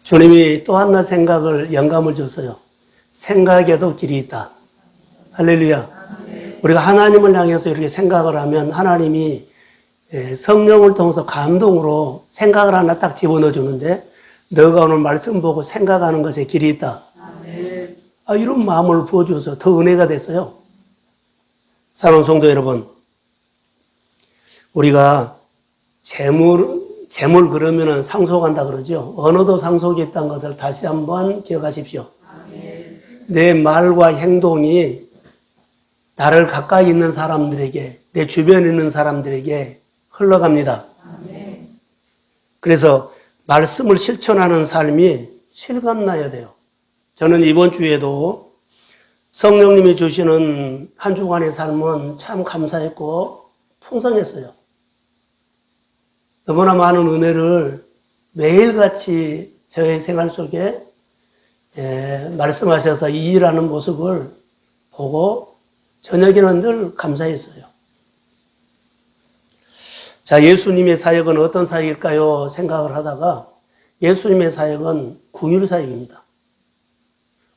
주님이 또 하나 영감을 줬어요. 생각에도 길이 있다. 할렐루야. 우리가 하나님을 향해서 이렇게 생각을 하면 하나님이 성령을 통해서 감동으로 생각을 하나 딱 집어넣어 주는데, 너가 오늘 말씀 보고 생각하는 것에 길이 있다. 이런 마음을 부어줘서 더 은혜가 됐어요. 사랑하는 성도 여러분, 우리가 재물 그러면은 상속한다 그러죠. 언어도 상속이 있다는 것을 다시 한번 기억하십시오. 내 말과 행동이 나를 가까이 있는 사람들에게, 내 주변에 있는 사람들에게 흘러갑니다. 그래서 말씀을 실천하는 삶이 실감나야 돼요. 저는 이번 주에도 성령님이 주시는 한 주간의 삶은 참 감사했고 풍성했어요. 너무나 많은 은혜를 매일같이 저의 생활 속에 말씀하셔서 이 일하는 모습을 보고 저녁에는 늘 감사했어요. 자, 예수님의 사역은 어떤 사역일까요? 생각을 하다가 예수님의 사역은 긍휼 사역입니다.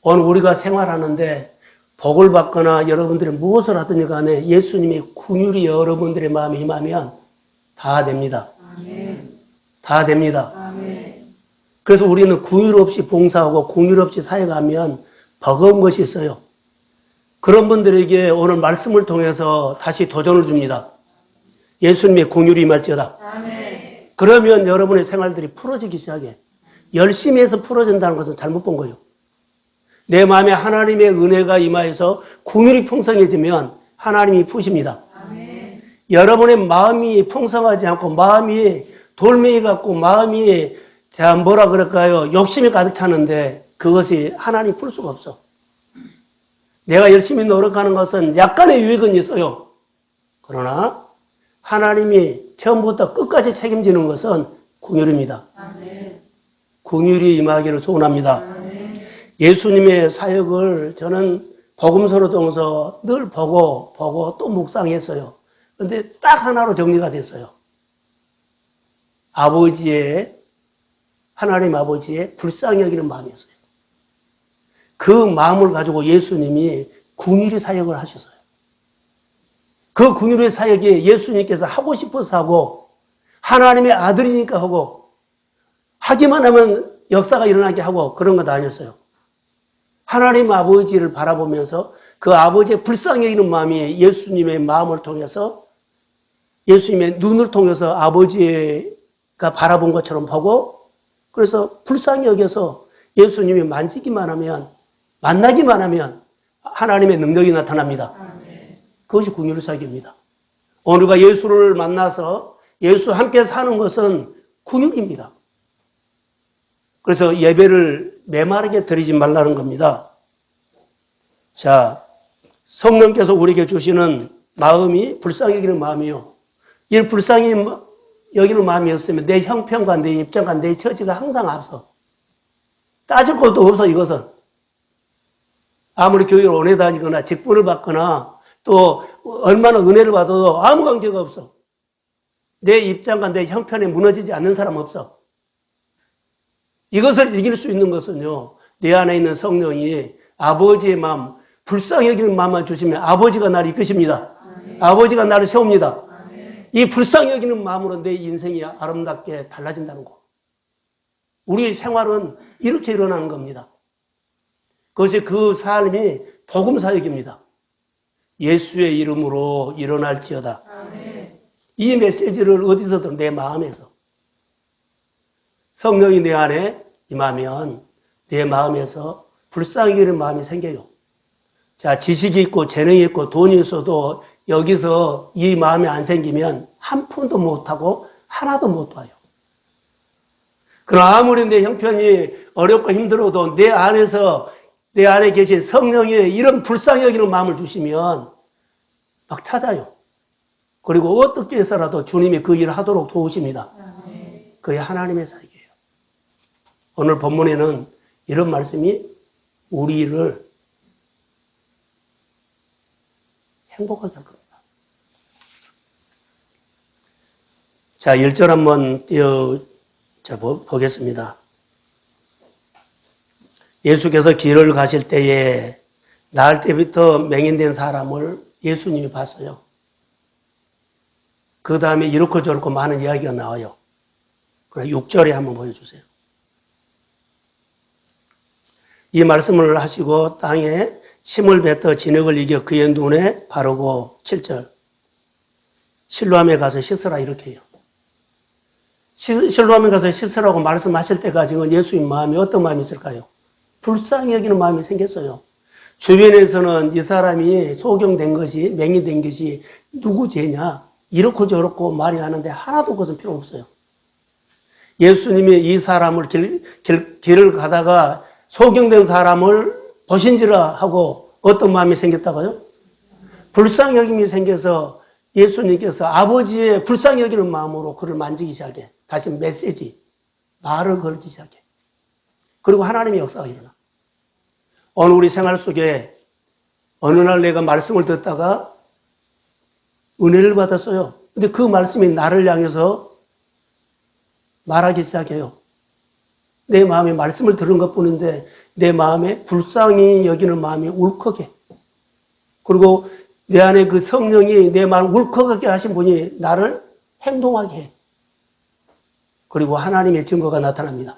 오늘 우리가 생활하는데 복을 받거나 여러분들이 무엇을 하든지 간에 예수님의 긍휼이 여러분들의 마음에 임하면 다 됩니다. 다 됩니다. 그래서 우리는 긍휼 없이 봉사하고 긍휼 없이 사역하면 버거운 것이 있어요. 그런 분들에게 오늘 말씀을 통해서 다시 도전을 줍니다. 예수님의 긍휼이 임할지어다. 그러면 여러분의 생활들이 풀어지기 시작해. 열심히 해서 풀어진다는 것은 잘못 본 거예요. 내 마음에 하나님의 은혜가 임하여서 긍휼이 풍성해지면 하나님이 푸십니다. 여러분의 마음이 풍성하지 않고 마음이 돌멩이 같고 마음이 뭐라 그럴까요? 욕심이 가득 차는데 그것이 하나님 풀 수가 없어. 내가 열심히 노력하는 것은 약간의 유익은 있어요. 그러나 하나님이 처음부터 끝까지 책임지는 것은 긍휼입니다. 긍휼이 임하기를 소원합니다. 예수님의 사역을 저는 복음서로 통해서 늘 보고 또 묵상했어요. 그런데 딱 하나로 정리가 됐어요. 하나님 아버지의 불쌍히 여기는 마음이었어요. 그 마음을 가지고 예수님이 긍휼의 사역을 하셨어요. 그 긍휼의 사역이 예수님께서 하고 싶어서 하고 하나님의 아들이니까 하고 하기만 하면 역사가 일어나게 하고 그런 것 아니었어요. 하나님 아버지를 바라보면서 그 아버지의 불쌍히 여기는 마음이 예수님의 마음을 통해서 예수님의 눈을 통해서 아버지가 바라본 것처럼 보고 그래서 불쌍히 여겨서 예수님이 만나기만 하면 하나님의 능력이 나타납니다. 그것이 긍휼의 사역입니다. 오늘과 예수를 만나서 예수와 함께 사는 것은 긍휼입니다. 그래서 예배를 메마르게 드리지 말라는 겁니다. 자, 성령께서 우리에게 주시는 마음이 불쌍히 여기는 마음이요. 이 불쌍히 여기는 마음이 없으면 내 형편과 내 입장과 내 처지가 항상 앞서. 따질 것도 없어, 이것은. 아무리 교육을 오래 다니거나 직분을 받거나 또 얼마나 은혜를 받아도 아무 관계가 없어. 내 입장과 내 형편에 무너지지 않는 사람 없어. 이것을 이길 수 있는 것은요, 내 안에 있는 성령이 아버지의 마음, 불쌍히 여기는 마음만 주시면 아버지가 나를 이끄십니다. 아버지가 나를 세웁니다. 이 불쌍히 여기는 마음으로 내 인생이 아름답게 달라진다는 거. 우리 생활은 이렇게 일어나는 겁니다. 그것이 그 삶이 복음 사역입니다. 예수의 이름으로 일어날지어다. 이 메시지를 어디서든 내 마음에서 성령이 내 안에 임하면 내 마음에서 불쌍히 여기는 마음이 생겨요. 자, 지식이 있고 재능이 있고 돈이 있어도 여기서 이 마음이 안 생기면 한 푼도 못하고 하나도 못 봐요. 그러나 아무리 내 형편이 어렵고 힘들어도 내 안에 계신 성령이 이런 불쌍히 여기는 마음을 주시면 막 찾아요. 그리고 어떻게 해서라도 주님이 그 일을 하도록 도우십니다. 그게 하나님의 사역이에요. 오늘 본문에는 이런 말씀이 우리를 행복하게 할 겁니다. 자, 1절 한번 보겠습니다. 예수께서 길을 가실 때에 나을 때부터 맹인된 사람을 예수님이 봤어요. 그 다음에 이렇고 저렇고 많은 이야기가 나와요. 그럼 6절에 한번 보여주세요. 이 말씀을 하시고 땅에 침을 뱉어 진흙을 이겨 그의 눈에 바르고 7절 실로암에 가서 씻으라 이렇게 해요. 실로암에 가서 씻으라고 말씀하실 때까지는 예수님 마음이 어떤 마음이 있을까요? 불쌍히 여기는 마음이 생겼어요. 주변에서는 이 사람이 소경된 것이 맹인된 것이 누구 죄냐 이렇고 저렇고 말이 하는데 하나도 그것은 필요 없어요. 예수님이 이 사람을 길을 가다가 소경된 사람을 보신지라 하고 어떤 마음이 생겼다고요? 불쌍히 여김이 생겨서 예수님께서 아버지의 불쌍히 여기는 마음으로 그를 만지기 시작해. 다시 메시지, 말을 걸기 시작해. 그리고 하나님의 역사가 일어나. 오늘 우리 생활 속에 어느 날 내가 말씀을 듣다가 은혜를 받았어요. 근데 그 말씀이 나를 향해서 말하기 시작해요. 내 마음에 말씀을 들은 것 뿐인데 내 마음에 불쌍히 여기는 마음이 울컥해. 그리고 내 안에 그 성령이 내 마음을 울컥하게 하신 분이 나를 행동하게 해. 그리고 하나님의 증거가 나타납니다.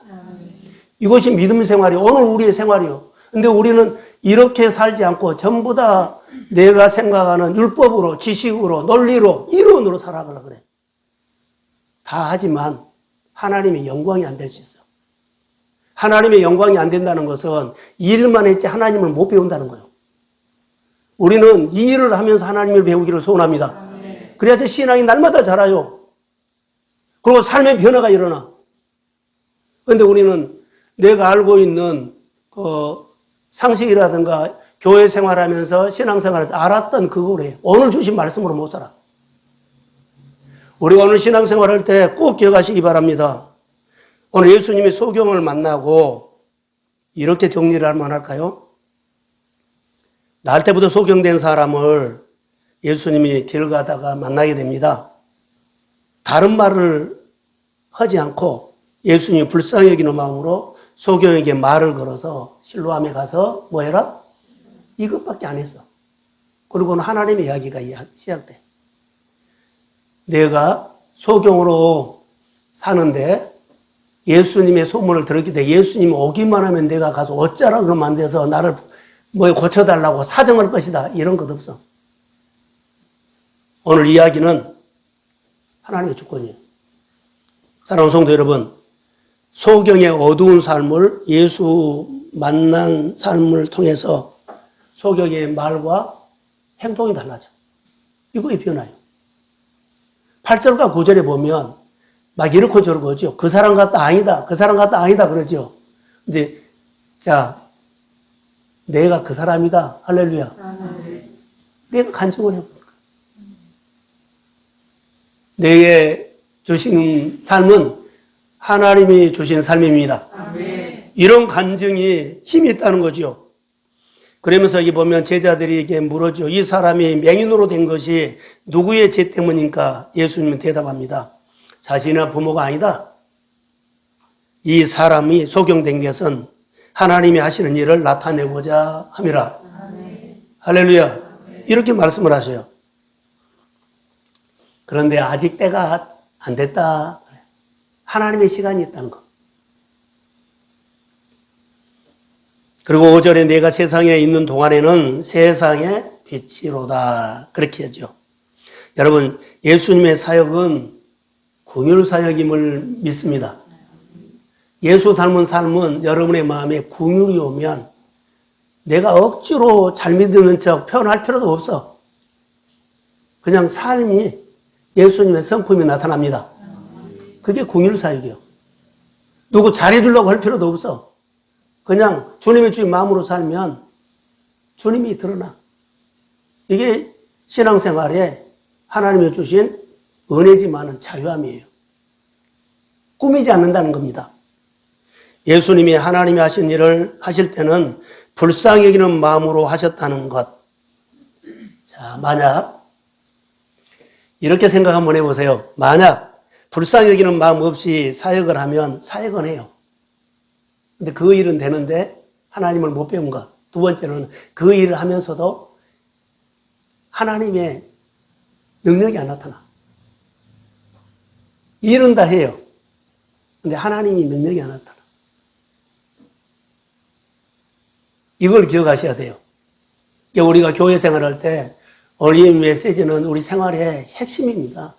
이것이 믿음 생활이 오늘 우리의 생활이요. 근데 우리는 이렇게 살지 않고 전부 다 내가 생각하는 율법으로, 지식으로, 논리로, 이론으로 살아가려고 그래. 다 하지만 하나님의 영광이 안 될 수 있어요. 하나님의 영광이 안 된다는 것은 이 일만 했지 하나님을 못 배운다는 거예요. 우리는 이 일을 하면서 하나님을 배우기를 소원합니다. 그래야지 신앙이 날마다 자라요. 그리고 삶의 변화가 일어나. 그런데 우리는 내가 알고 있는 상식이라든가 교회 생활하면서 신앙생활을 알았던 그거래. 오늘 주신 말씀으로 못 살아. 우리가 오늘 신앙생활할 때 꼭 기억하시기 바랍니다. 오늘 예수님이 소경을 만나고 이렇게 정리를 하면 할까요? 날 때부터 소경된 사람을 예수님이 길 가다가 만나게 됩니다. 다른 말을 하지 않고 예수님이 불쌍히 여기는 마음으로 소경에게 말을 걸어서 실로암에 가서 뭐 해라? 이것밖에 안 했어. 그리고는 하나님의 이야기가 시작돼. 내가 소경으로 사는데 예수님의 소문을 들었기 때문에 예수님이 오기만 하면 내가 가서 어쩌라 그러면 안 돼서 나를 뭐 고쳐달라고 사정할 것이다. 이런 것 없어. 오늘 이야기는 하나님의 주권이에요. 사랑하는 성도 여러분, 소경의 어두운 삶을 예수 만난 삶을 통해서 소경의 말과 행동이 달라져. 이거에 변화요. 8절과 9절에 보면 막 이렇고 저렇고 하죠. 그 사람 같다 아니다. 그 사람 같다 아니다 그러죠. 근데 자 내가 그 사람이다. 할렐루야. 내가 간증을 해볼까. 내게 주신 삶은 하나님이 주신 삶입니다. 이런 간증이 힘이 있다는 거죠. 그러면서 여기 보면 제자들에게 물었죠. 이 사람이 맹인으로 된 것이 누구의 죄 때문인가? 예수님은 대답합니다. 자신의 부모가 아니다. 이 사람이 소경된 것은 하나님이 하시는 일을 나타내고자 함이라. 할렐루야. 이렇게 말씀을 하셔요. 그런데 아직 때가 안 됐다. 하나님의 시간이 있다는 것. 그리고 5절에 내가 세상에 있는 동안에는 세상의 빛이로다. 그렇게 하죠. 여러분, 예수님의 사역은 긍휼 사역임을 믿습니다. 예수 닮은 삶은 여러분의 마음에 긍휼이 오면 내가 억지로 잘 믿는 척 표현할 필요도 없어. 그냥 삶이 예수님의 성품이 나타납니다. 그게 긍휼 사역이에요. 누구 잘해주려고 할 필요도 없어. 그냥 주님의 주인 마음으로 살면 주님이 드러나. 이게 신앙생활에 하나님이 주신 은혜지만은 자유함이에요. 꾸미지 않는다는 겁니다. 예수님이 하나님이 하신 일을 하실 때는 불쌍히 여기는 마음으로 하셨다는 것. 자, 만약 이렇게 생각 한번 해보세요. 만약 불쌍히 여기는 마음 없이 사역을 하면 사역은 해요. 근데 그 일은 되는데 하나님을 못 배운 것. 두 번째는 그 일을 하면서도 하나님의 능력이 안 나타나. 일은 다 해요. 근데 하나님이 능력이 안 나타나. 이걸 기억하셔야 돼요. 우리가 교회 생활할 때 어린 메시지는 우리 생활의 핵심입니다.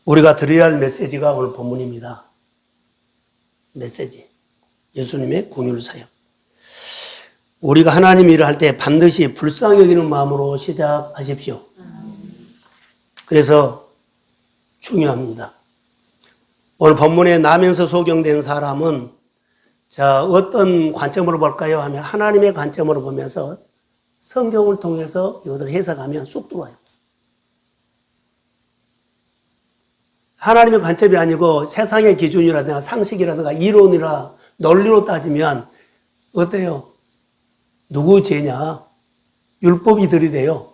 우리가 드려야 할 메시지가 오늘 본문입니다. 메시지. 예수님의 긍휼 사역. 우리가 하나님 일을 할 때 반드시 불쌍히 여기는 마음으로 시작하십시오. 그래서 중요합니다. 오늘 본문에 나면서 소경된 사람은 자, 어떤 관점으로 볼까요? 하면 하나님의 관점으로 보면서 성경을 통해서 이것을 해석하면 쑥 들어와요. 하나님의 관점이 아니고 세상의 기준이라든가 상식이라든가 이론이라 논리로 따지면 어때요? 누구 죄냐? 율법이 들이대요.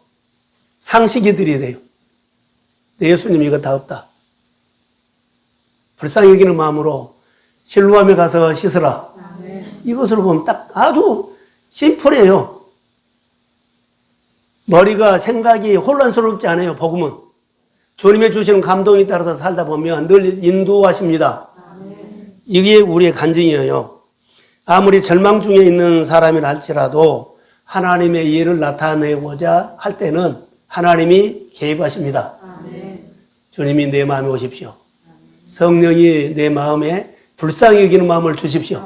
상식이 들이대요. 예수님이 이거 다 없다. 불쌍히 여기는 마음으로 실로암에 가서 씻으라. 이것으로 보면 딱 아주 심플해요. 머리가 생각이 혼란스럽지 않아요. 복음은. 주님의 주시는 감동에 따라서 살다 보면 늘 인도하십니다. 이게 우리의 간증이에요. 아무리 절망 중에 있는 사람이라 할지라도 하나님의 일을 나타내고자 할 때는 하나님이 개입하십니다. 주님이 내 마음에 오십시오. 성령이 내 마음에 불쌍히 여기는 마음을 주십시오.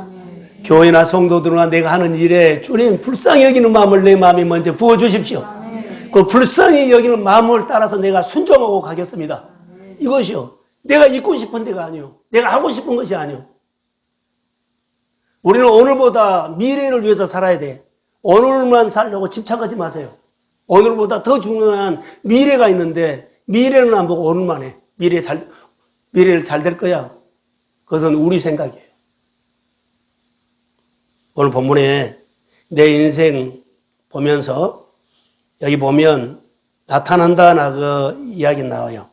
교회나 성도들과 내가 하는 일에 주님 불쌍히 여기는 마음을 내 마음에 먼저 부어주십시오. 그 불쌍히 여기는 마음을 따라서 내가 순종하고 가겠습니다. 이것이요. 내가 있고 싶은 데가 아니요. 내가 하고 싶은 것이 아니요. 우리는 오늘보다 미래를 위해서 살아야 돼. 오늘만 살려고 집착하지 마세요. 오늘보다 더 중요한 미래가 있는데 미래는 안 보고 오늘만 해. 미래를 잘 될 거야. 그것은 우리 생각이에요. 오늘 본문에 내 인생 보면서 여기 보면 나타난다 그 이야기 나와요.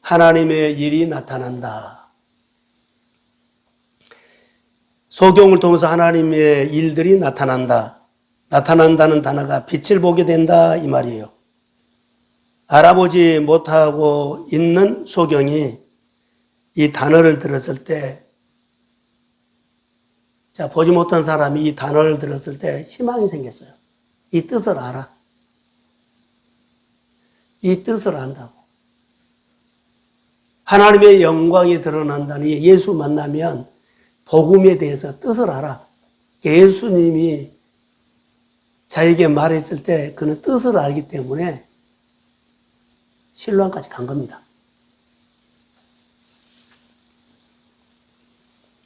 하나님의 일이 나타난다. 소경을 통해서 하나님의 일들이 나타난다. 나타난다는 단어가 빛을 보게 된다 이 말이에요. 알아보지 못하고 있는 소경이 이 단어를 들었을 때, 자, 보지 못한 사람이 이 단어를 들었을 때 희망이 생겼어요. 이 뜻을 알아. 이 뜻을 안다고. 하나님의 영광이 드러난다니 예수 만나면 복음에 대해서 뜻을 알아. 예수님이 자에게 말했을 때 그는 뜻을 알기 때문에 실로암까지 간 겁니다.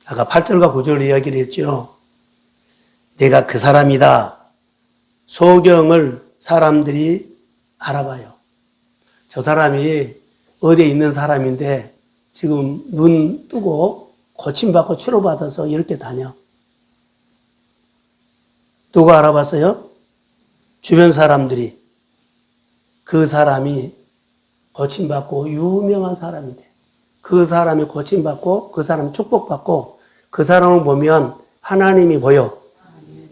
아까 8절과 9절 이야기를 했죠. 내가 그 사람이다. 소경을 사람들이 알아봐요. 저 사람이 어디에 있는 사람인데 지금 눈 뜨고 고침받고 치료받아서 이렇게 다녀. 누가 알아봤어요? 주변 사람들이. 그 사람이 고침받고 유명한 사람이 돼. 그 사람이 고침받고 그 사람이 축복받고 그 사람을 보면 하나님이 보여.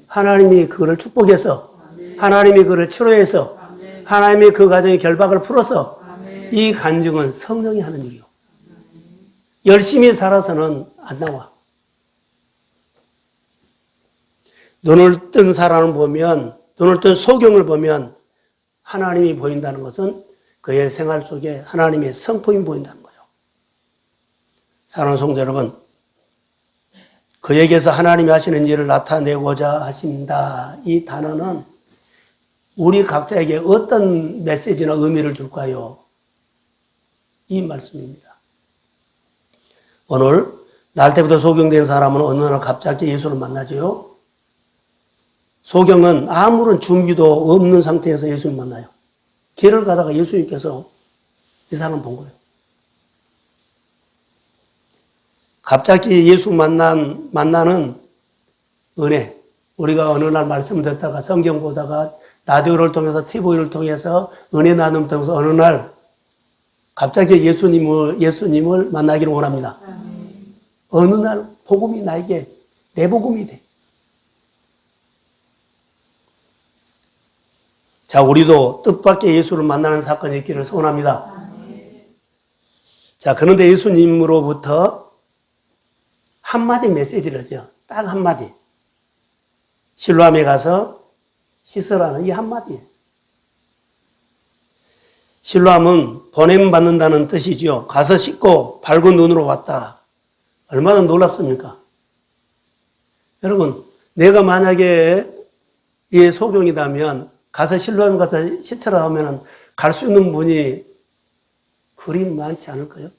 하나님이 그를 축복해서 하나님이 그를 치료해서 하나님이 그 가정의 결박을 풀어서 이 간증은 성령이 하는 일이요. 열심히 살아서는 안 나와. 눈을 뜬 사람을 보면, 눈을 뜬 소경을 보면 하나님이 보인다는 것은 그의 생활 속에 하나님의 성품이 보인다는 거예요. 사랑하는 성도 여러분, 그에게서 하나님이 하시는 일을 나타내고자 하신다. 이 단어는 우리 각자에게 어떤 메시지나 의미를 줄까요? 이 말씀입니다. 오늘 날 때부터 소경된 사람은 어느 날 갑자기 예수를 만나죠. 소경은 아무런 준비도 없는 상태에서 예수를 만나요. 길을 가다가 예수님께서 이 사람을 본 거예요. 갑자기 예수 만나는 은혜. 우리가 어느 날 말씀 듣다가 성경 보다가 라디오를 통해서 TV를 통해서 은혜 나눔 통해서 어느 날 갑자기 예수님을 만나기를 원합니다. 어느 날 복음이 나에게 내 복음이 돼. 자, 우리도 뜻밖의 예수를 만나는 사건이 있기를 소원합니다. 자, 그런데 예수님으로부터 한마디 메시지를 하죠. 딱 한마디. 실로암에 가서 씻으라는 이 한마디예요. 실로암은 보냄받는다는 뜻이죠. 가서 씻고 밝은 눈으로 왔다. 얼마나 놀랍습니까? 여러분, 내가 만약에 이 소경이라면 가서 실로암 가서 씻으라 하면 갈 수 있는 분이 그리 많지 않을까요?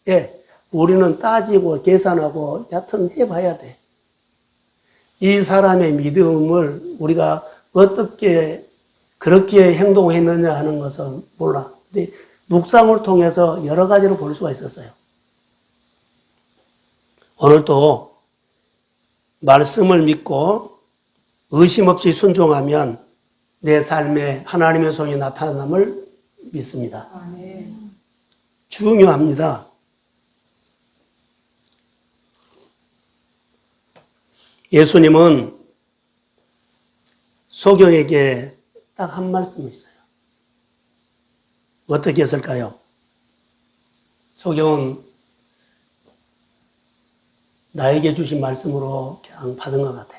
예, 우리는 따지고 계산하고 여튼 해봐야 돼. 이 사람의 믿음을 우리가 어떻게 그렇게 행동했느냐 하는 것은 몰라. 근데 묵상을 통해서 여러 가지로 볼 수가 있었어요. 오늘도 말씀을 믿고 의심 없이 순종하면 내 삶에 하나님의 손이 나타남을 믿습니다. 중요합니다. 예수님은 소경에게 딱 한 말씀이 있어요. 어떻게 했을까요? 소경은 나에게 주신 말씀으로 그냥 받은 것 같아.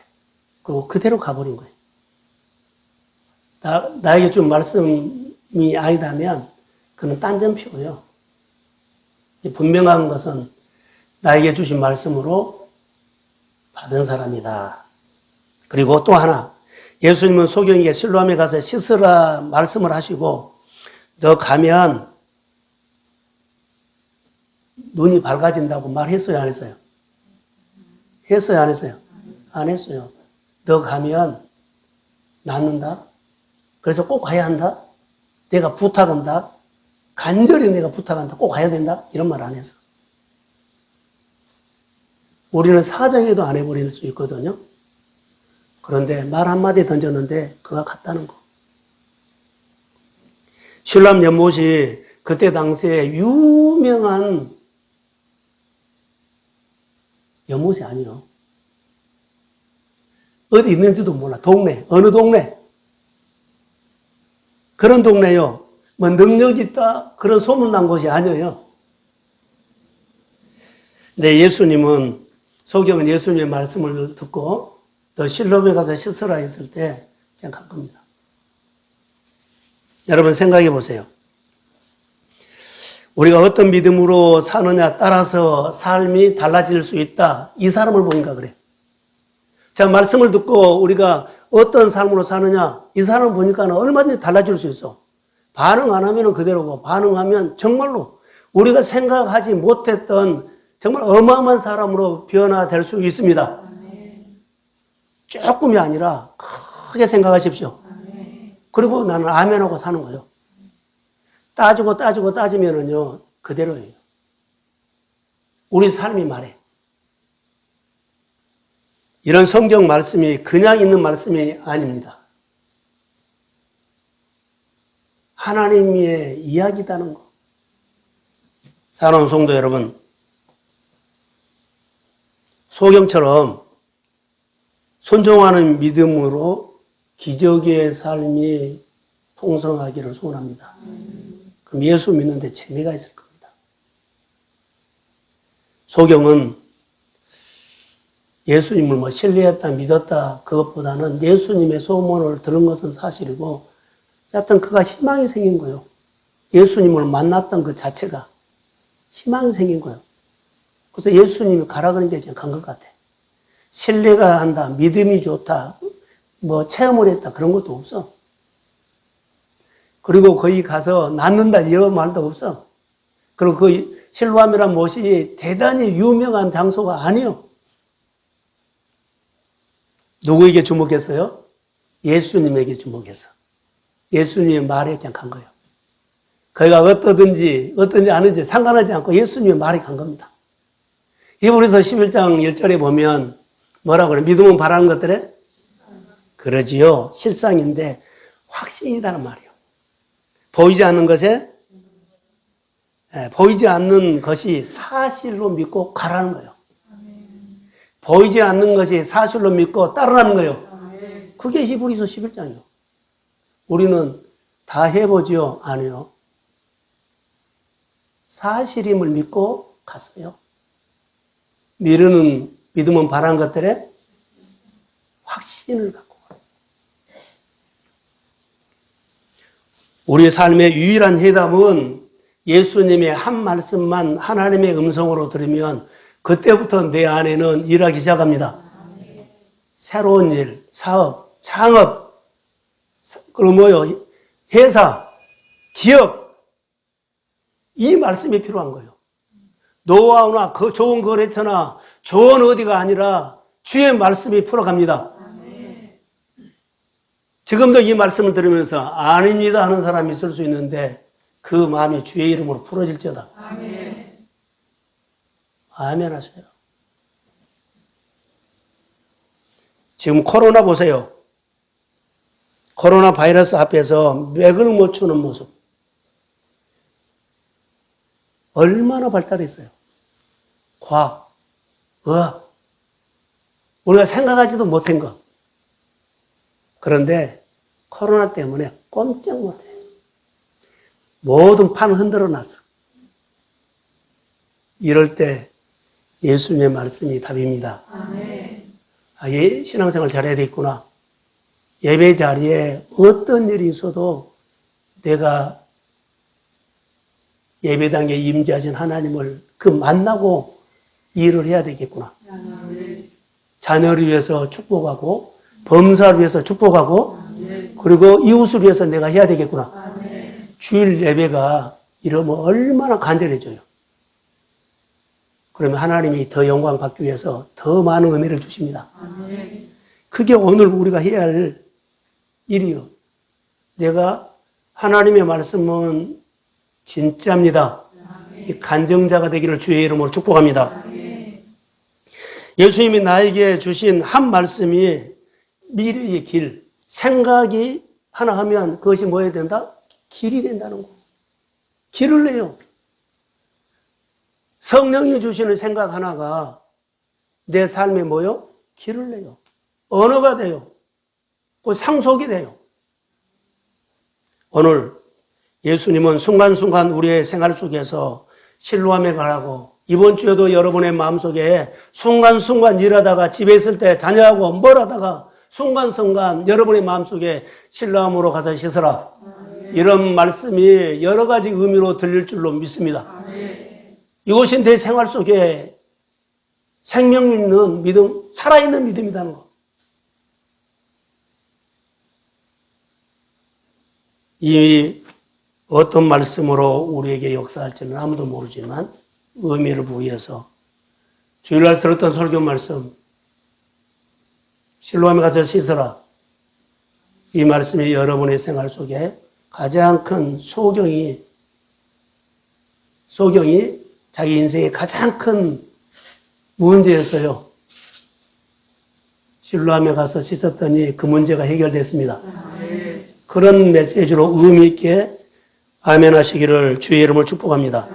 그리고 그대로 가버린 거예요. 나에게 준 말씀이 아니다면 그는 딴점표예요. 분명한 것은 나에게 주신 말씀으로 받은 사람이다. 그리고 또 하나, 예수님은 소경에게 실로암에 가서 씻으라 말씀을 하시고 너 가면 눈이 밝아진다고 말했어요, 안 했어요? 했어요, 안 했어요? 안 했어요. 너 가면 낫는다. 그래서 꼭 가야 한다. 내가 부탁한다. 간절히 내가 부탁한다. 꼭 가야 된다. 이런 말 안 했어. 우리는 사정에도 안 해버릴 수 있거든요. 그런데 말 한마디 던졌는데 그가 갔다는 거. 실로암 연못이 그때 당시에 유명한 연못이 아니요. 어디 있는지도 몰라. 동네. 어느 동네. 그런 동네요. 뭐 능력 있다. 그런 소문난 곳이 아니에요. 근데 예수님은, 소경은 예수님의 말씀을 듣고 너 실로암에 가서 씻으라 했을 때 그냥 간 겁니다. 여러분 생각해 보세요. 우리가 어떤 믿음으로 사느냐 따라서 삶이 달라질 수 있다. 이 사람을 보니까 그래. 자, 말씀을 듣고 우리가 어떤 삶으로 사느냐, 이 사람을 보니까 얼마든지 달라질 수 있어. 반응 안 하면 그대로고, 반응하면 정말로 우리가 생각하지 못했던 정말 어마어마한 사람으로 변화될 수 있습니다. 조금이 아니라 크게 생각하십시오. 그리고 나는 아멘하고 사는 거예요. 따지면은요, 그대로예요. 우리 삶이 말해. 이런 성경 말씀이 그냥 있는 말씀이 아닙니다. 하나님의 이야기다는 거. 사랑하는 성도 여러분, 소경처럼 순종하는 믿음으로 기적의 삶이 풍성하기를 소원합니다. 그럼 예수 믿는데 재미가 있을 겁니다. 소경은 예수님을 뭐 신뢰했다, 믿었다, 그것보다는 예수님의 소문을 들은 것은 사실이고, 여하튼 그가 희망이 생긴 거예요. 예수님을 만났던 그 자체가 희망이 생긴 거예요. 그래서 예수님이 가라 그런 게 그냥 간 것 같아. 신뢰가 한다, 믿음이 좋다, 뭐 체험을 했다, 그런 것도 없어. 그리고 거기 가서 낫는다, 이런 말도 없어. 그리고 그 실로암이라는 곳이 대단히 유명한 장소가 아니에요. 누구에게 주목했어요? 예수님에게 주목해서. 예수님의 말에 그냥 간 거예요. 거기가 어떠든지 아는지 상관하지 않고 예수님의 말에 간 겁니다. 히브리서 11장 1절에 보면 뭐라고 그래? 믿음은 바라는 것들에? 그러지요. 실상인데 확신이라는 말이에요. 보이지 않는 것에? 보이지 않는 것이 사실로 믿고 가라는 거예요. 보이지 않는 것이 사실로 믿고 따르라는 거예요. 그게 히브리서 11장이요. 우리는 다 해보지요? 아니요. 사실임을 믿고 갔어요. 믿음은 바란 것들에 확신을 갖고 가요. 우리의 삶의 유일한 해답은 예수님의 한 말씀만 하나님의 음성으로 들으면 그때부터 내 안에는 일하기 시작합니다. 새로운 일, 사업, 창업, 그리고 뭐요? 회사, 기업, 이 말씀이 필요한 거예요. 노하우나 좋은 거래처나 좋은 어디가 아니라 주의 말씀이 풀어갑니다. 지금도 이 말씀을 들으면서 아닙니다 하는 사람이 있을 수 있는데 그 마음이 주의 이름으로 풀어질지어다. 아멘 하세요. 지금 코로나 보세요. 코로나 바이러스 앞에서 맥을 못 추는 모습. 얼마나 발달했어요. 과학, 의학. 우리가 생각하지도 못한 것. 그런데 코로나 때문에 꼼짝 못해요. 모든 판 흔들어 놨어. 이럴 때 예수님의 말씀이 답입니다. 신앙생활 잘해야 되겠구나. 예배 자리에 어떤 일이 있어도 내가 예배당에 임재하신 하나님을 만나고 일을 해야 되겠구나. 자녀를 위해서 축복하고 범사를 위해서 축복하고 그리고 이웃을 위해서 내가 해야 되겠구나. 주일 예배가 이러면 얼마나 간절해져요. 그러면 하나님이 더 영광 받기 위해서 더 많은 은혜를 주십니다. 그게 오늘 우리가 해야 할 일이요. 내가 하나님의 말씀은 진짜입니다. 간증자가 되기를 주의 이름으로 축복합니다. 예수님이 나에게 주신 한 말씀이 미래의 길, 생각이 하나 하면 그것이 뭐 해야 된다? 길이 된다는 거. 길을 내요. 성령이 주시는 생각 하나가 내 삶에 뭐요? 길을 내요. 언어가 돼요. 그 상속이 돼요. 오늘 예수님은 순간순간 우리의 생활 속에서 실로암에 가라고 이번 주에도 여러분의 마음속에 순간순간 일하다가 집에 있을 때 자녀하고 뭘 하다가 순간순간 여러분의 마음속에 실로암으로 가서 씻어라. 이런 말씀이 여러 가지 의미로 들릴 줄로 믿습니다. 이것이 내 생활 속에 생명 있는 믿음, 살아있는 믿음이라는 것. 이 어떤 말씀으로 우리에게 역사할지는 아무도 모르지만 의미를 부여해서 주일날 들었던 설교 말씀 실로암에 가서 씻어라. 이 말씀이 여러분의 생활 속에 가장 큰 소경이 자기 인생의 가장 큰 문제였어요. 실로암에 가서 씻었더니 그 문제가 해결됐습니다. 그런 메시지로 의미 있게 아멘 하시기를 주의 이름을 축복합니다.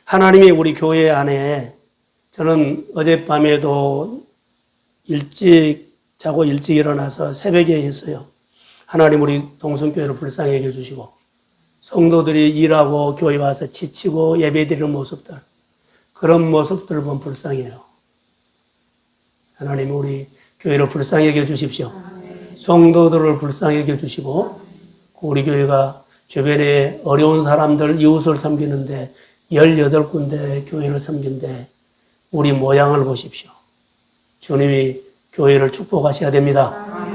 하나님이 우리 교회 안에 저는 어젯밤에도 일찍 자고 일찍 일어나서 새벽에 했어요. 하나님 우리 동성교회를 불쌍히 여겨주시고 성도들이 일하고 교회 와서 지치고 예배드리는 모습들 그런 모습들을 보면 불쌍해요. 하나님 우리 교회를 불쌍히 여겨주십시오. 성도들을 불쌍히 여겨주시고 우리 교회가 주변에 어려운 사람들 이웃을 섬기는데 18군데 교회를 섬긴데 우리 모양을 보십시오. 주님이 교회를 축복하셔야 됩니다.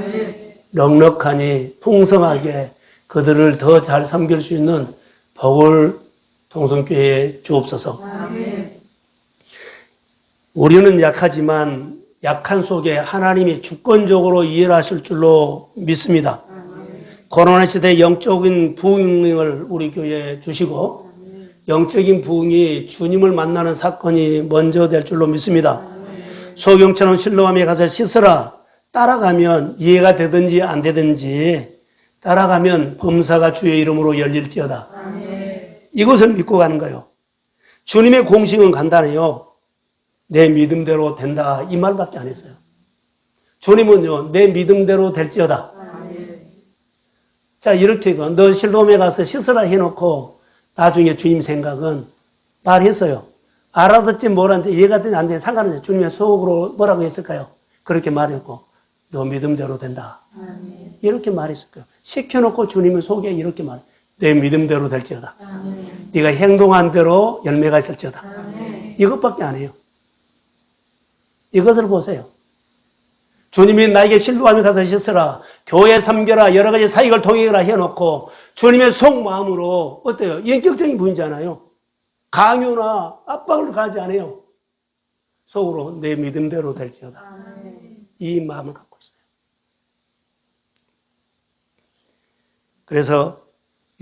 넉넉하니 풍성하게 그들을 더 잘 섬길 수 있는 복을 동성교회에 주옵소서. 우리는 약하지만 약한 속에 하나님이 주권적으로 일하실 줄로 믿습니다. 코로나 시대 영적인 부흥을 우리 교회에 주시고 영적인 부흥이 주님을 만나는 사건이 먼저 될 줄로 믿습니다. 소경처럼 실로암에 가서 씻으라. 따라가면 이해가 되든지 안 되든지 따라가면 범사가 주의 이름으로 열릴지어다. 이것을 믿고 가는 거예요. 주님의 공식은 간단해요. 내 믿음대로 된다. 이 말밖에 안 했어요. 주님은요, 내 믿음대로 될지어다. 자, 이렇게 너 실로암에 가서 씻으라 해놓고 나중에 주님 생각은 말했어요. 알아듣지 뭐라는지 이해가 되지 안 되지 상관은 없어요. 주님의 속으로 뭐라고 했을까요? 그렇게 말했고 너 믿음대로 된다. 이렇게 말했을 거예요. 시켜놓고 주님의 속에 이렇게 말. 내 믿음대로 될지어다. 네가 행동한 대로 열매가 있을지어다. 이것밖에 안 해요. 이것을 보세요. 주님이 나에게 실로암에 가서 씻으라, 교회 섬겨라, 여러 가지 사역을 통해라 해놓고 주님의 속마음으로 어때요? 인격적인 분이잖아요. 강요나 압박을 가지 않아요. 속으로 내 믿음대로 될지어다. 이 마음을 갖고 있어요. 그래서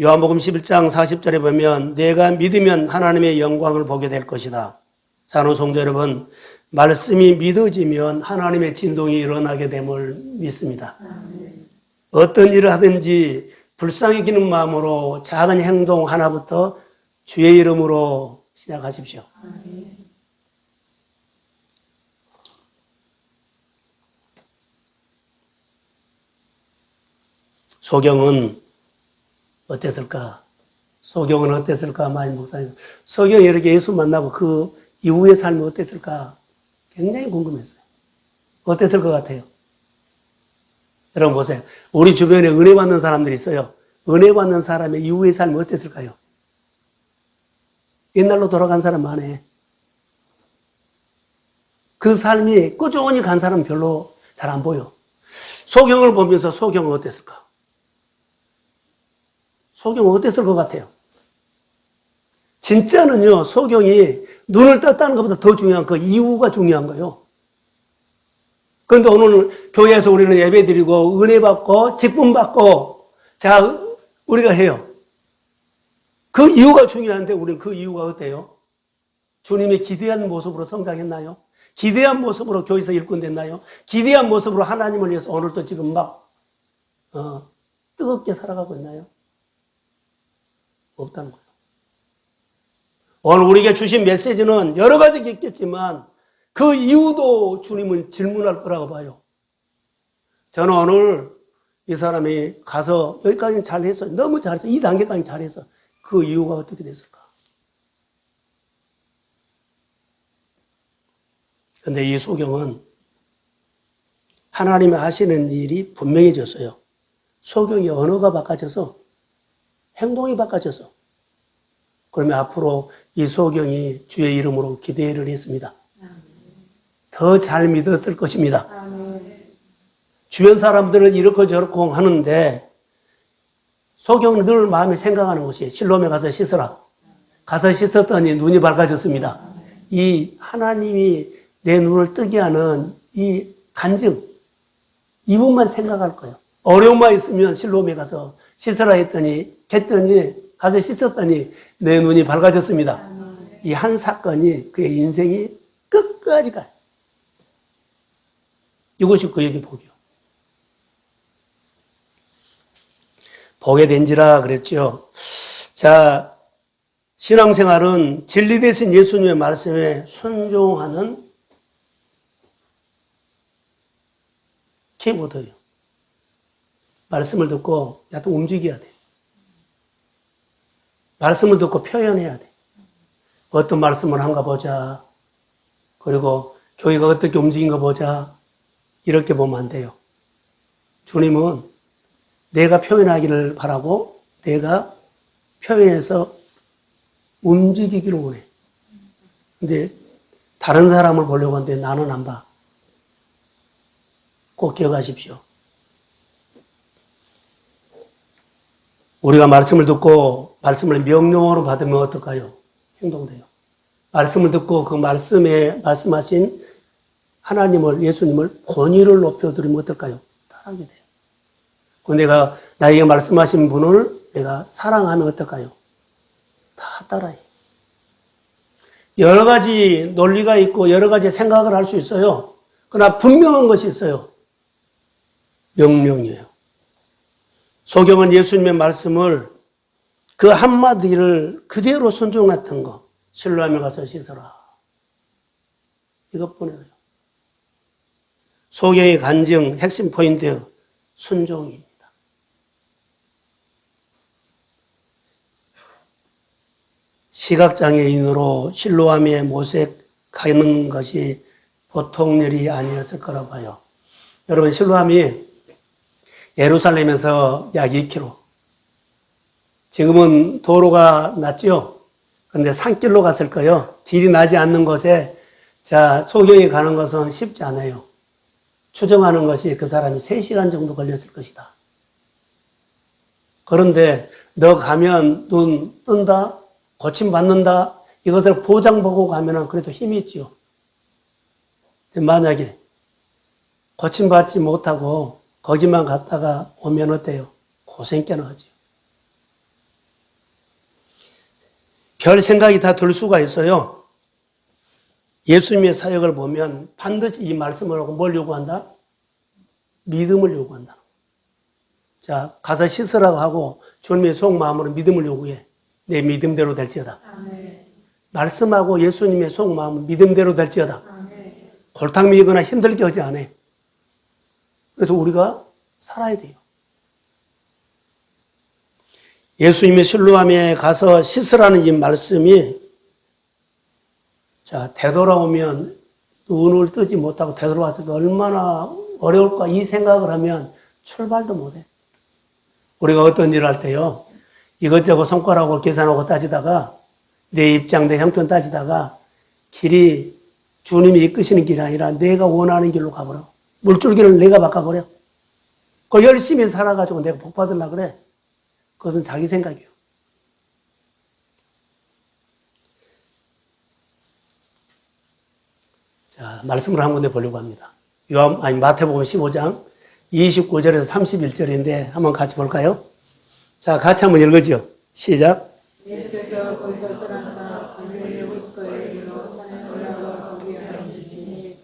요한복음 11장 40절에 보면 내가 믿으면 하나님의 영광을 보게 될 것이다. 사랑하는 성도 여러분, 말씀이 믿어지면 하나님의 진동이 일어나게 됨을 믿습니다. 어떤 일을 하든지 불쌍히 여기는 마음으로 작은 행동 하나부터 주의 이름으로 시작하십시오. 소경은 어땠을까? 소경은 어땠을까? 마임 목사님. 소경이 이렇게 예수 만나고 그 이후의 삶이 어땠을까? 굉장히 궁금했어요. 어땠을 것 같아요? 여러분 보세요. 우리 주변에 은혜 받는 사람들이 있어요. 은혜 받는 사람의 이후의 삶이 어땠을까요? 옛날로 돌아간 사람 많아요. 그 삶이 꾸준히 간 사람은 별로 잘 안 보여. 소경을 보면서 소경은 어땠을까? 소경은 어땠을 것 같아요? 진짜는요, 소경이 눈을 떴다는 것보다 더 중요한 그 이유가 중요한 거예요. 그런데 오늘 교회에서 우리는 예배 드리고 은혜 받고 직분 받고 자 우리가 해요. 그 이유가 중요한데 우리는 그 이유가 어때요? 주님이 기대한 모습으로 성장했나요? 기대한 모습으로 교회에서 일꾼 됐나요? 기대한 모습으로 하나님을 위해서 오늘도 지금 막 뜨겁게 살아가고 있나요? 없다는 거예요. 오늘 우리에게 주신 메시지는 여러 가지가 있겠지만 그 이유도 주님은 질문할 거라고 봐요. 저는 오늘 이 사람이 가서 여기까지는 잘했어. 너무 잘했어. 이 단계까지 잘했어. 그 이유가 어떻게 됐을까? 그런데 이 소경은 하나님이 하시는 일이 분명해졌어요. 소경의 언어가 바꿔져서 행동이 바꿔져서 그러면 앞으로 이 소경이 주의 이름으로 기대를 했습니다. 더 잘 믿었을 것입니다. 주변 사람들은 이렇고 저렇고 하는데 소경은 늘 마음에 생각하는 것이 실로암에 가서 씻어라. 가서 씻었더니 눈이 밝아졌습니다. 이 하나님이 내 눈을 뜨게 하는 이 간증 이 부분만 생각할 거예요. 어려움만 있으면 실로암에 가서 씻어라 했더니 가서 씻었더니 내 눈이 밝아졌습니다. 이 한 사건이 그의 인생이 끝까지 가요. 이것이 그에게 복이요. 복이 된지라 그랬죠. 자, 신앙생활은 진리 대신 예수님의 말씀에 순종하는 키보드예요. 말씀을 듣고 야또 움직여야 돼. 말씀을 듣고 표현해야 돼. 어떤 말씀을 한가 보자. 그리고 교회가 어떻게 움직인가 보자. 이렇게 보면 안 돼요. 주님은 내가 표현하기를 바라고 내가 표현해서 움직이기를 원해. 근데 다른 사람을 보려고 하는데 나는 안 봐. 꼭 기억하십시오. 우리가 말씀을 듣고 말씀을 명령어로 받으면 어떨까요? 행동돼요. 말씀을 듣고 그 말씀에 말씀하신 하나님을, 예수님을 권위를 높여드리면 어떨까요? 따르게 돼요. 내가 나에게 말씀하신 분을 내가 사랑하면 어떨까요? 다 따라해요. 여러 가지 논리가 있고 여러 가지 생각을 할 수 있어요. 그러나 분명한 것이 있어요. 명령이에요. 소경은 예수님의 말씀을 그 한마디를 그대로 순종했던 거. 실로암에 가서 씻어라. 이것뿐이에요. 소경의 간증 핵심 포인트 순종입니다. 시각장애인으로 실로암에 모색 가는 것이 보통 일이 아니었을 거라고 봐요. 여러분, 실로암이 예루살렘에서 약 2km. 지금은 도로가 났죠? 근데 산길로 갔을 거예요. 길이 나지 않는 곳에, 소경이 가는 것은 쉽지 않아요. 추정하는 것이 그 사람이 3시간 정도 걸렸을 것이다. 그런데 너 가면 눈 뜬다? 고침받는다? 이것을 보장보고 가면은 그래도 힘이 있지요. 만약에 고침받지 못하고 거기만 갔다가 오면 어때요? 고생께나 하죠. 별 생각이 다 들 수가 있어요. 예수님의 사역을 보면 반드시 이 말씀을 하고 뭘 요구한다? 믿음을 요구한다. 자, 가서 씻으라고 하고 주님의 속마음으로 믿음을 요구해. 내 믿음대로 될지어다. 아멘. 말씀하고 예수님의 속마음은 믿음대로 될지어다. 아멘. 골탕 미거나 힘들게 하지 않아. 그래서 우리가 살아야 돼요. 예수님의 실로암에 가서 씻으라는 이 말씀이, 되돌아오면 눈을 뜨지 못하고 되돌아왔을 때 얼마나 어려울까 이 생각을 하면 출발도 못해. 우리가 어떤 일을 할 때요, 이것저것 손가락으로 계산하고 따지다가 내 입장, 내 형편 따지다가 길이 주님이 이끄시는 길이 아니라 내가 원하는 길로 가버려. 물줄기를 내가 바꿔버려. 그 열심히 살아가지고 내가 복 받으려고 그래. 그것은 자기 생각이에요. 자, 말씀을 한 군데 보려고 합니다. 마태복음 15장 29절에서 31절인데 한번 같이 볼까요? 자, 같이 한번 읽어죠. 시작. 예수께서 거기서 떠나서 갈릴리로스거에 이르러 산에 올라가 거기에 앉으시니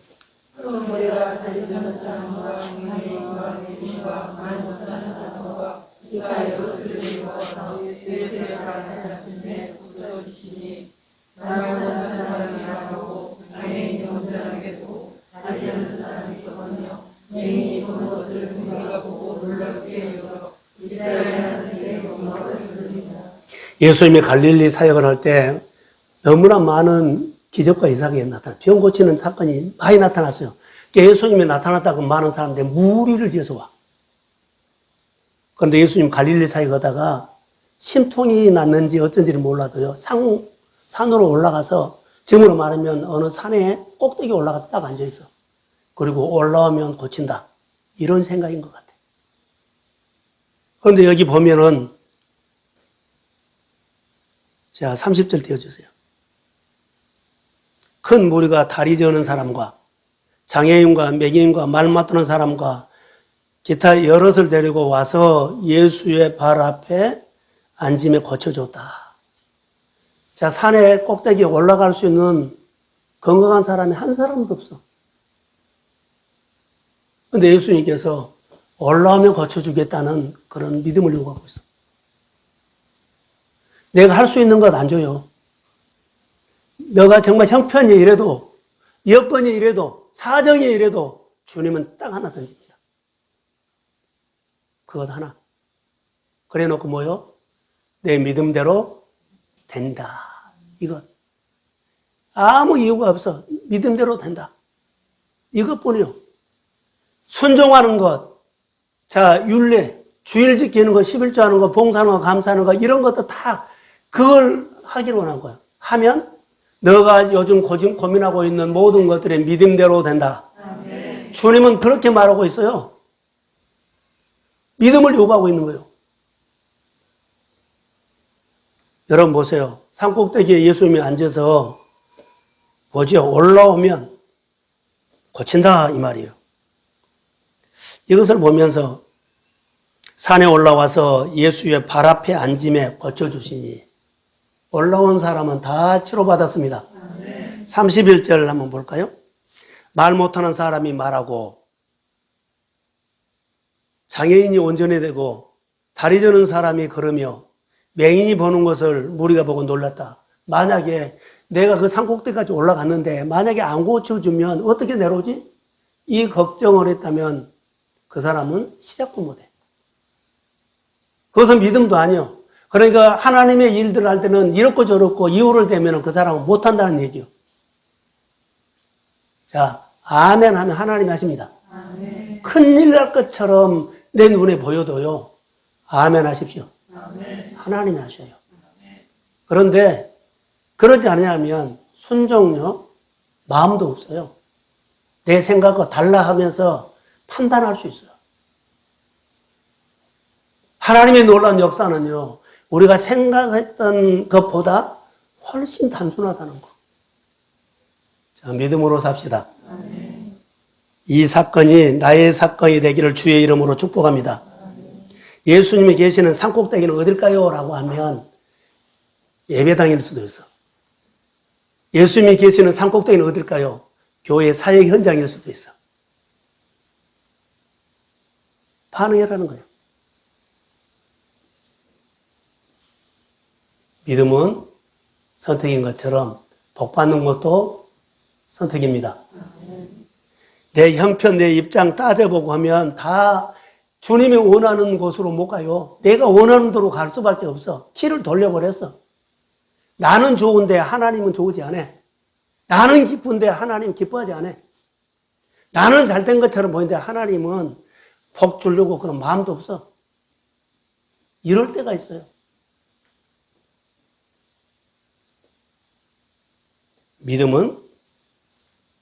큰 무리가 다리저는 사람과 맹인과 내빈과 말 못하는 사람과 이가이로 들리고 와서 예수의 발 앉으심에 웃어주시니 말 못하는 사람이 말하고 장애인이 운전하게도 다리저는 사람이 떠거며 맹인이 보는 것을 우리가 보고 놀랍게 여겨 이스라엘 하나님의 영광을 돌립니다. 예수님이 갈릴리 사역을 할 때 너무나 많은 기적과 이상이 나타나요. 병 고치는 사건이 많이 나타났어요. 예수님이 나타났다고 많은 사람들이 무리를 지어서 와. 그런데 예수님 갈릴리 사역하다가 심통이 났는지 어쩐지를 몰라도요, 산으로 올라가서, 지금으로 말하면 어느 산에 꼭대기 올라가서 딱 앉아있어. 그리고 올라오면 고친다. 이런 생각인 것 같아요. 그런데 여기 보면은, 자, 30절 띄워주세요. 큰 무리가 다리 저는 사람과 장애인과 맹인과 말 못하는 사람과 기타 여럿을 데리고 와서 예수의 발 앞에 앉음에 고쳐줬다. 자, 산에 꼭대기에 올라갈 수 있는 건강한 사람이 한 사람도 없어. 그런데 예수님께서 올라오면 고쳐주겠다는 그런 믿음을 요구하고 있어. 내가 할 수 있는 것 안 줘요. 너가 정말 형편이 이래도, 여건이 이래도, 사정이 이래도 주님은 딱 하나 던집니다. 그것 하나. 그래 놓고 뭐요? 내 믿음대로 된다. 이것. 아무 이유가 없어. 믿음대로 된다. 이것뿐이요. 순종하는 것. 자, 율례. 주일 지키는 것, 11조 하는 것, 봉사하는 것, 감사하는 것, 이런 것도 다 그걸 하기를 원한 거야. 하면 너가 요즘 고민하고 있는 모든 것들의 믿음대로 된다. 아멘. 주님은 그렇게 말하고 있어요. 믿음을 요구하고 있는 거예요. 여러분 보세요. 산꼭대기에 예수님이 앉아서 보죠. 올라오면 고친다 이 말이에요. 이것을 보면서 산에 올라와서 예수의 발 앞에 앉음에 고쳐주시니 올라온 사람은 다 치료받았습니다. 31절 한번 볼까요? 말 못하는 사람이 말하고 장애인이 온전히 되고 다리 저는 사람이 걸으며 맹인이 보는 것을 무리가 보고 놀랐다. 만약에 내가 그 산꼭대기까지 올라갔는데 만약에 안 고쳐주면 어떻게 내려오지? 이 걱정을 했다면 그 사람은 시작도 못해. 그것은 믿음도 아니요. 그러니까 하나님의 일들을 할 때는 이렇고 저렇고 이유를 대면 그 사람은 못한다는 얘기요. 자, 아멘 하면 하나님이 하십니다. 아멘. 큰일 날 것처럼 내 눈에 보여도요. 아멘 하십시오. 아멘. 하나님이 하셔요. 그런데 그러지 않으면 순종요. 마음도 없어요. 내 생각과 달라 하면서 판단할 수 있어요. 하나님의 놀라운 역사는요. 우리가 생각했던 것보다 훨씬 단순하다는 거. 자, 믿음으로 삽시다. 아멘. 이 사건이 나의 사건이 되기를 주의 이름으로 축복합니다. 예수님이 계시는 산꼭대기는 어딜까요? 라고 하면 예배당일 수도 있어. 예수님이 계시는 산꼭대기는 어딜까요? 교회 사역 현장일 수도 있어. 반응해라는 거예요. 믿음은 선택인 것처럼 복받는 것도 선택입니다. 내 형편, 내 입장 따져보고 하면 다 주님이 원하는 곳으로 못 가요. 내가 원하는 대로 갈 수밖에 없어. 키를 돌려버렸어. 나는 좋은데 하나님은 좋으지 않아. 나는 기쁜데 하나님 기뻐하지 않아. 나는 잘된 것처럼 보이는데 하나님은 복 주려고 그런 마음도 없어. 이럴 때가 있어요. 믿음은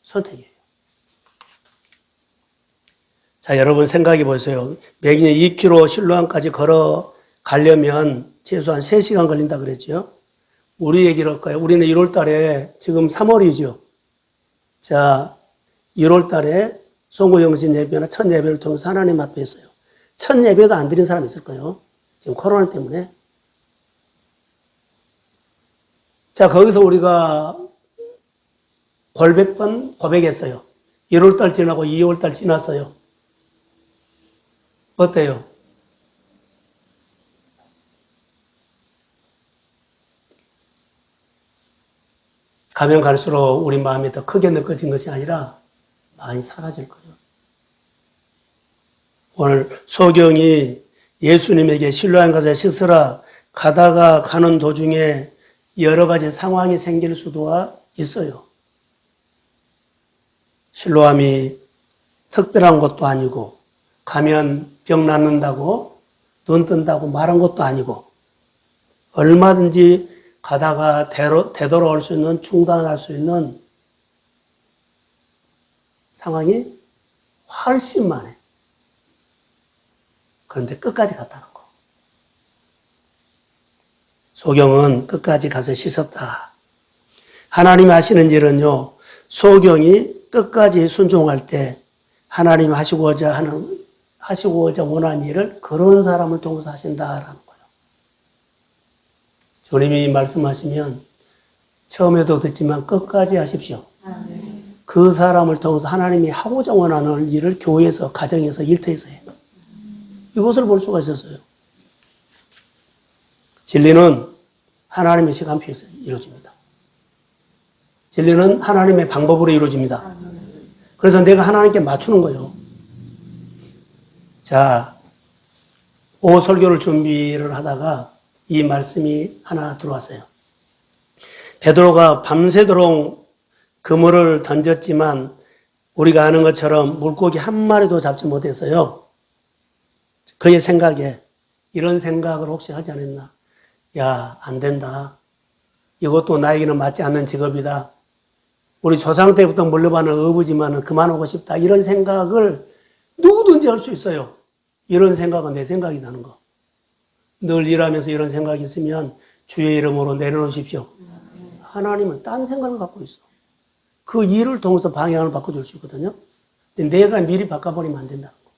선택이에요. 자, 여러분 생각해 보세요. 매일 2km 실로암까지 걸어가려면 최소한 3시간 걸린다 그랬죠. 우리 얘기를 할까요? 우리는 1월 달에, 지금 3월이죠. 자, 1월 달에 송구영신 예배나 첫 예배를 통해서 하나님 앞에 했어요. 첫 예배도 안 드린 사람 있을 거예요. 지금 코로나 때문에. 자, 거기서 우리가 골백번 고백했어요. 1월달 지나고 2월달 지났어요. 어때요? 가면 갈수록 우리 마음이 더 크게 느껴진 것이 아니라 많이 사라질 거예요. 오늘 소경이 예수님에게 실로암 가서 씻으라 가다가 가는 도중에 여러 가지 상황이 생길 수도 있어요. 실로암이 특별한 것도 아니고 가면 병 낫는다고 눈 뜬다고 말한 것도 아니고 얼마든지 가다가 되돌아올 수 있는 중단할 수 있는 상황이 훨씬 많아요. 그런데 끝까지 갔다는 거. 소경은 끝까지 가서 씻었다. 하나님이 하시는 일은요. 소경이 끝까지 순종할 때 하나님이 하시고자 원하는 일을 그런 사람을 통해서 하신다라는 거예요. 주님이 말씀하시면 처음에도 듣지만 끝까지 하십시오. 그 사람을 통해서 하나님이 하고자 원하는 일을 교회에서, 가정에서, 일터에서 해요. 이것을 볼 수가 있었어요. 진리는 하나님의 시간표에서 이루어집니다. 진리는 하나님의 방법으로 이루어집니다. 그래서 내가 하나님께 맞추는 거예요. 자, 오후 설교를 준비를 하다가 이 말씀이 하나 들어왔어요. 베드로가 밤새도록 그물을 던졌지만 우리가 아는 것처럼 물고기 한 마리도 잡지 못했어요. 그의 생각에 이런 생각을 혹시 하지 않았나? 야, 안 된다. 이것도 나에게는 맞지 않는 직업이다. 우리 조상 때부터 물려받는 어부지만 그만하고 싶다. 이런 생각을 누구든지 할 수 있어요. 이런 생각은 내 생각이 나는 거. 늘 일하면서 이런 생각이 있으면 주의 이름으로 내려놓으십시오. 하나님은 딴 생각을 갖고 있어. 그 일을 통해서 방향을 바꿔줄 수 있거든요. 근데 내가 미리 바꿔버리면 안 된다는 거.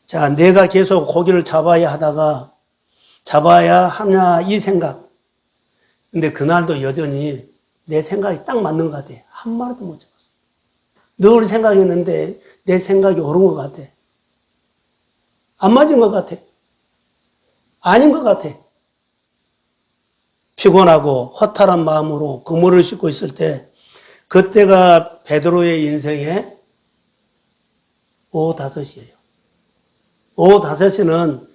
자, 내가 계속 고기를 잡아야 하냐 이 생각. 근데 그날도 여전히 내 생각이 딱 맞는 것 같아. 한 마리도 못 잡았어. 늘 생각했는데 내 생각이 옳은 것 같아. 안 맞은 것 같아. 아닌 것 같아. 피곤하고 허탈한 마음으로 그물을 싣고 있을 때 그때가 베드로의 인생의 오후 5시예요. 오후 5시는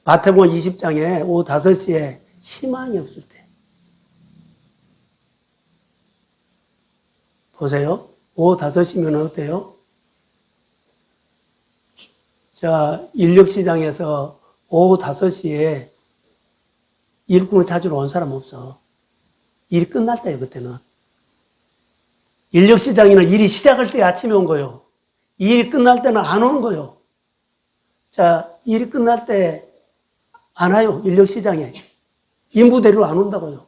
마태복음 20장에 오후 5시에 희망이 없을 때. 보세요. 오후 5시면 어때요? 자, 인력시장에서 오후 5시에 일꾼을 찾으러 온 사람 없어. 일이 끝날 때예요, 그때는. 인력시장에는 일이 시작할 때 아침에 온 거예요. 일이 끝날 때는 안 오는 거예요. 자, 일이 끝날 때 안 와요, 인력시장에. 인부대로 안 온다고요.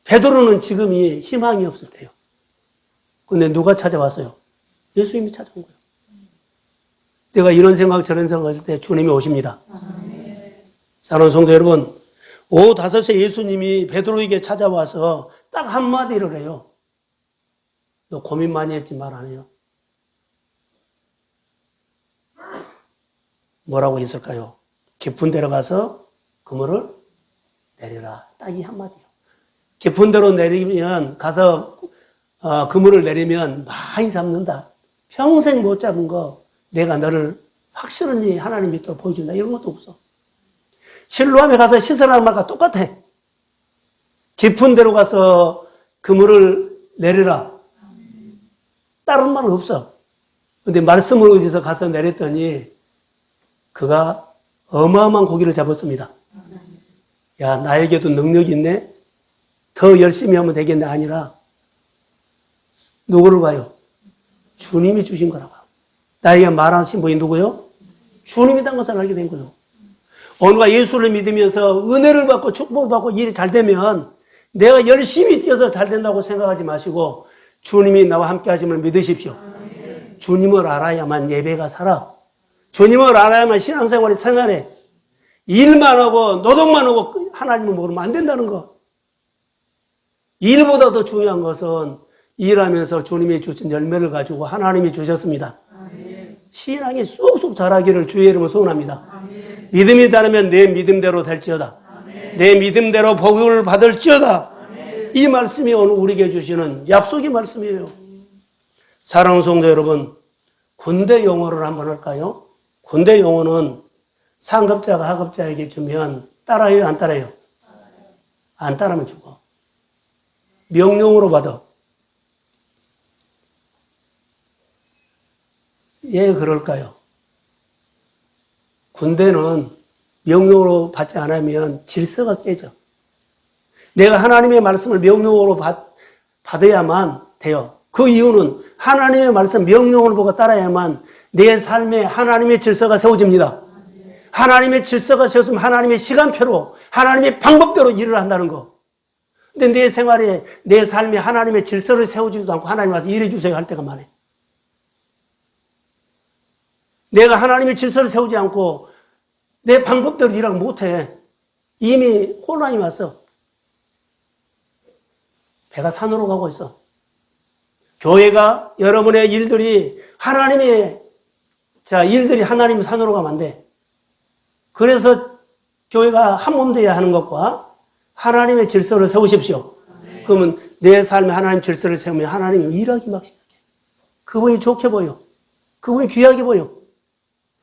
베드로는 지금이 희망이 없을 때요. 근데 누가 찾아왔어요? 예수님이 찾아온 거예요. 내가 이런 생각 저런 생각할 때 주님이 오십니다. 사랑하는 성도 여러분, 오후 5시에 예수님이 베드로에게 찾아와서 딱 한마디를 해요. 너 고민 많이 했지 말 안 해요. 뭐라고 했을까요? 깊은 데로 가서 그물을 내리라. 딱 이 한마디요. 깊은 데로 내리면 가서 그물을 내리면 많이 잡는다. 평생 못 잡은 거 내가 너를 확실한지 하나님이 또 보여준다. 이런 것도 없어. 실로암에 가서 시선하는 말과 똑같아. 깊은 데로 가서 그물을 내리라. 다른 말은 없어. 근데 말씀을 의지해서 가서 내렸더니 그가 어마어마한 고기를 잡았습니다. 야, 나에게도 능력이 있네? 더 열심히 하면 되겠네? 아니라 누구를 봐요? 주님이 주신 거라고. 나에게 말하신 분이 누구요? 주님이란 것을 알게 된 거예요. 오늘과 예수를 믿으면서 은혜를 받고 축복을 받고 일이 잘 되면 내가 열심히 뛰어서 잘 된다고 생각하지 마시고 주님이 나와 함께 하심을 믿으십시오. 주님을 알아야만 예배가 살아. 주님을 알아야만 신앙생활이 생활해. 일만 하고 노동만 하고 하나님을 모르면 안 된다는 거. 일보다 더 중요한 것은 일하면서 주님이 주신 열매를 가지고 하나님이 주셨습니다. 신앙이 쑥쑥 자라기를 주의 이름으로 소원합니다. 믿음이 다르면 내 믿음대로 될지어다. 내 믿음대로 복을 받을지어다. 이 말씀이 오늘 우리에게 주시는 약속의 말씀이에요. 사랑하는 성도 여러분, 군대 용어를 한번 할까요? 군대 용어는 상급자가 하급자에게 주면 따라요, 안 따라요? 안 따르면 죽어. 명령으로 받아. 왜 그럴까요? 군대는 명령으로 받지 않으면 질서가 깨져. 내가 하나님의 말씀을 명령으로 받아야만 돼요. 그 이유는 하나님의 말씀 명령을 보고 따라야만 내 삶에 하나님의 질서가 세워집니다. 하나님의 질서가 세워지면 하나님의 시간표로 하나님의 방법대로 일을 한다는 거. 근데 내 생활에 내 삶에 하나님의 질서를 세워주지도 않고 하나님 와서 일해 주세요 할 때가 많아요. 내가 하나님의 질서를 세우지 않고 내 방법대로 일하고 못해. 이미 혼란이 왔어. 배가 산으로 가고 있어. 교회가 여러분의 일들이 하나님의 일들이 하나님의 산으로 가면 안 돼. 그래서 교회가 한 몸 되어야 하는 것과 하나님의 질서를 세우십시오. 그러면 내 삶에 하나님 질서를 세우면 하나님이 일하기 막 시작해. 그분이 좋게 보여. 그분이 귀하게 보여.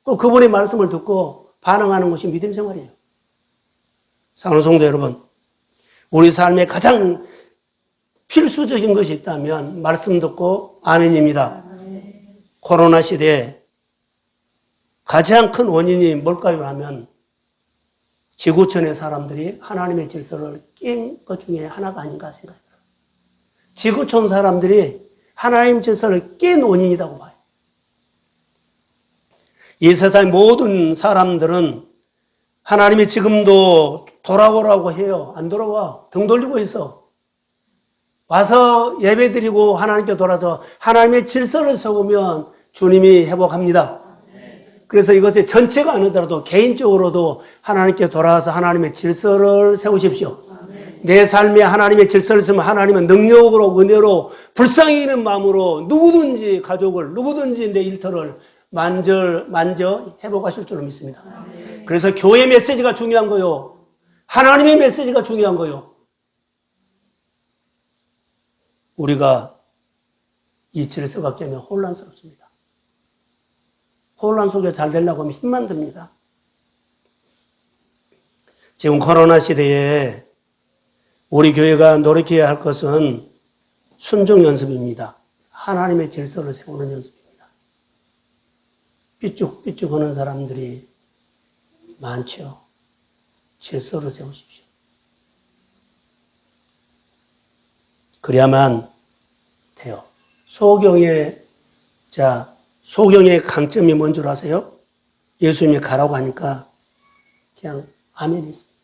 꼭 그분의 말씀을 듣고 반응하는 것이 믿음 생활이에요. 사랑하는 성도 여러분, 우리 삶에 가장 필수적인 것이 있다면 말씀 듣고 아멘입니다. 코로나 시대에 가장 큰 원인이 뭘까요 하면 지구촌의 사람들이 하나님의 질서를 깬 것 중에 하나가 아닌가 생각해요. 지구촌 사람들이 하나님 질서를 깬 원인이라고 봐요. 이 세상의 모든 사람들은 하나님이 지금도 돌아오라고 해요. 안 돌아와. 등 돌리고 있어. 와서 예배드리고 하나님께 돌아서 하나님의 질서를 세우면 주님이 회복합니다. 그래서 이것의 전체가 아니더라도 개인적으로도 하나님께 돌아와서 하나님의 질서를 세우십시오. 내 삶에 하나님의 질서를 세우면 하나님은 능력으로 은혜로 불쌍히 여기는 마음으로 누구든지 가족을 누구든지 내 일터를 만져 회복하실 줄로 믿습니다. 그래서 교회 메시지가 중요한 거요. 하나님의 메시지가 중요한 거요. 우리가 이 질서가 깨면 혼란스럽습니다. 혼란 속에 잘 되려고 하면 힘만 듭니다. 지금 코로나 시대에 우리 교회가 노력해야 할 것은 순종 연습입니다. 하나님의 질서를 세우는 연습입니다. 삐죽삐죽 하는 사람들이 많죠. 질서를 세우십시오. 그래야만 돼요. 소경의 강점이 뭔 줄 아세요? 예수님이 가라고 하니까 그냥 아멘이 있습니다.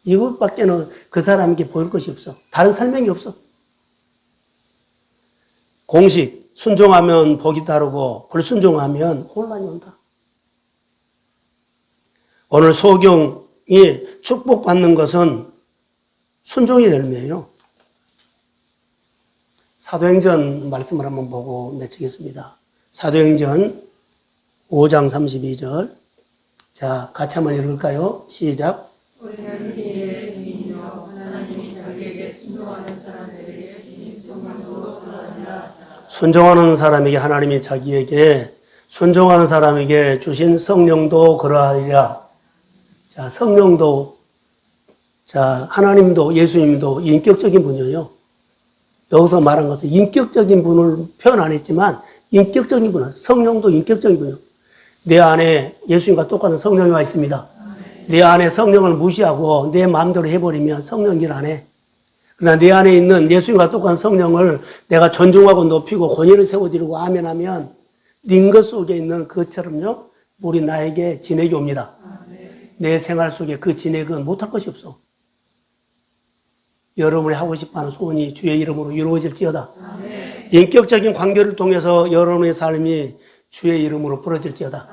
이것밖에는 그 사람에게 보일 것이 없어. 다른 설명이 없어. 공식, 순종하면 복이 따르고 불순종하면 혼란이 온다. 오늘 소경이 축복받는 것은 순종의 열매예요. 사도행전 말씀을 한번 보고 맺히겠습니다. 사도행전 5장 32절. 자, 같이 한번 읽을까요? 시작. 우리는 이에 주님이여 하나님이 자기에게 순종하는 사람들에게 진정만으로 전하리라. 순종하는 사람에게 하나님이 자기에게 순종하는 사람에게 주신 성령도 그러하리라. 자, 성령도, 자, 하나님도 예수님도 인격적인 분이에요. 여기서 말한 것은 인격적인 분을 표현 안 했지만 인격적인 분은 성령도 인격적인 분이에요. 내 안에 예수님과 똑같은 성령이 와 있습니다. 내 안에 성령을 무시하고 내 마음대로 해버리면 성령 일 안 해. 그러나 내 안에 있는 예수님과 똑같은 성령을 내가 존중하고 높이고 권위를 세워드리고 아멘하면 네 것 속에 있는 그것처럼요. 우리 나에게 진액이 옵니다. 내 생활 속에 그 진액은 못할 것이 없어. 여러분이 하고 싶어하는 소원이 주의 이름으로 이루어질지어다. 인격적인 관계를 통해서 여러분의 삶이 주의 이름으로 부러질지어다.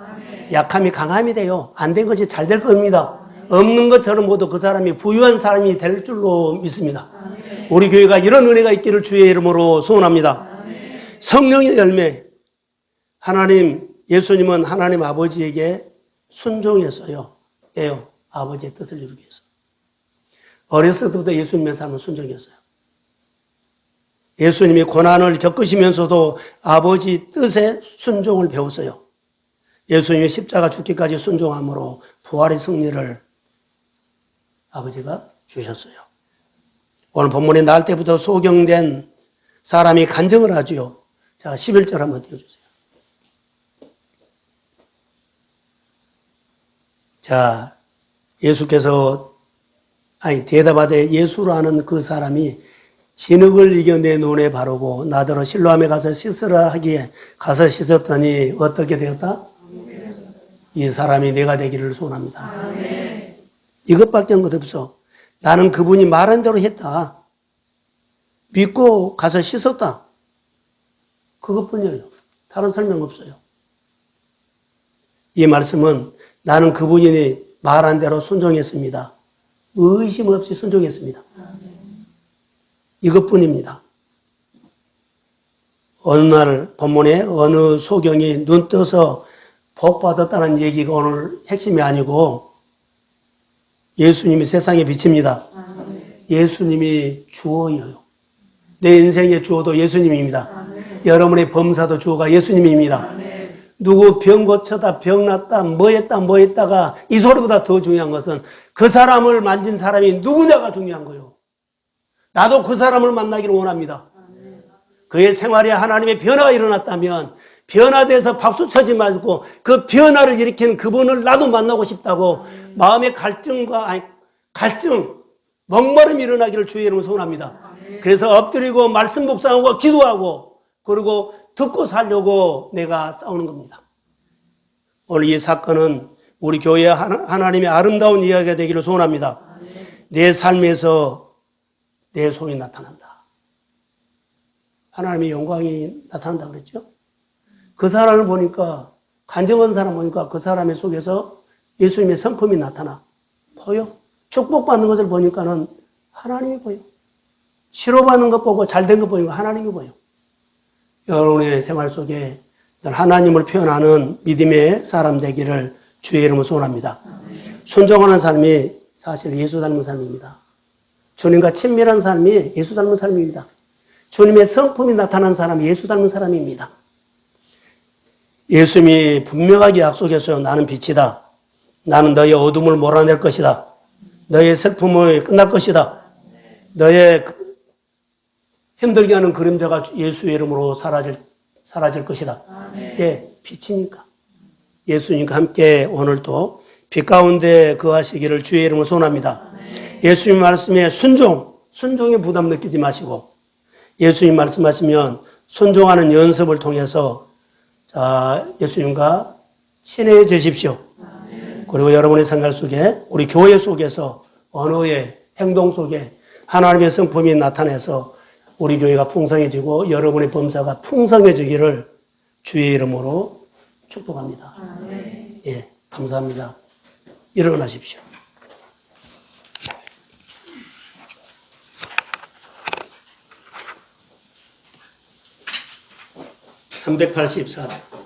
약함이 강함이 돼요. 안 된 것이 잘 될 겁니다. 없는 것처럼 모두 그 사람이 부유한 사람이 될 줄로 믿습니다. 우리 교회가 이런 은혜가 있기를 주의 이름으로 소원합니다. 성령의 열매. 하나님, 예수님은 하나님 아버지에게 순종했어요. 예요. 아버지의 뜻을 이루기 위해서. 어렸을 때부터 예수님의 삶은 순종이었어요. 예수님이 고난을 겪으시면서도 아버지 뜻에 순종을 배웠어요. 예수님이 십자가 죽기까지 순종함으로 부활의 승리를 아버지가 주셨어요. 오늘 본문에 날 때부터 소경된 사람이 간증을 하지요. 자, 11절 한번 띄워주세요. 자, 예수께서 대답하되 예수라는 그 사람이 진흙을 이겨 내 눈에 바르고 나더러 실로암에 가서 씻으라 하기에 가서 씻었더니 어떻게 되었다? 이 사람이 내가 되기를 소원합니다. 이것밖에 한 것 없어. 나는 그분이 말한 대로 했다. 믿고 가서 씻었다. 그것뿐이에요. 다른 설명 없어요. 이 말씀은 나는 그분이 말한 대로 순종했습니다. 의심 없이 순종했습니다. 이것뿐입니다. 어느 날 본문에 어느 소경이 눈 떠서 복 받았다는 얘기가 오늘 핵심이 아니고 예수님이 세상의 빛입니다. 예수님이 주어예요. 내 인생의 주어도 예수님입니다. 여러분의 범사도 주어가 예수님입니다. 누구 병 고쳐다, 병 났다, 뭐 했다가 이 소리보다 더 중요한 것은 그 사람을 만진 사람이 누구냐가 중요한 거예요. 나도 그 사람을 만나기를 원합니다. 그의 생활에 하나님의 변화가 일어났다면 변화돼서 박수 쳐지 말고 그 변화를 일으키는 그분을 나도 만나고 싶다고 마음의 갈증, 목마름이 일어나기를 주의 이름으로 소원합니다. 그래서 엎드리고 말씀 묵상하고 기도하고 그리고 듣고 살려고 내가 싸우는 겁니다. 오늘 이 사건은 우리 교회의 하나님의 아름다운 이야기가 되기를 소원합니다. 내 삶에서 내 손이 나타난다. 하나님의 영광이 나타난다 그랬죠? 그 사람을 보니까, 간증한 사람 보니까 그 사람의 속에서 예수님의 성품이 나타나. 보여? 축복받는 것을 보니까는 하나님이 보여. 치료받는 것 보고 잘된 것 보니까 하나님이 보여. 여러분의 생활 속에 하나님을 표현하는 믿음의 사람 되기를 주의 이름으로 소원합니다. 순종하는 삶이 사실 예수 닮은 삶입니다. 주님과 친밀한 삶이 예수 닮은 삶입니다. 주님의 성품이 나타난 사람이 예수 닮은 사람입니다. 예수님이 분명하게 약속했어요. 나는 빛이다. 나는 너의 어둠을 몰아낼 것이다. 너의 슬픔을 끝날 것이다. 너의 힘들게 하는 그림자가 예수의 이름으로 사라질 것이다. 예, 빛이니까. 예수님과 함께 오늘도 빛 가운데 거하시기를 주의 이름으로 소원합니다. 예수님 말씀에 순종의 부담 느끼지 마시고 예수님 말씀하시면 순종하는 연습을 통해서 예수님과 친해지십시오. 그리고 여러분의 생활 속에 우리 교회 속에서 언어의 행동 속에 하나님의 성품이 나타나서 우리 교회가 풍성해지고 여러분의 범사가 풍성해지기를 주의 이름으로 축복합니다. 예, 감사합니다. 일어나십시오. 384.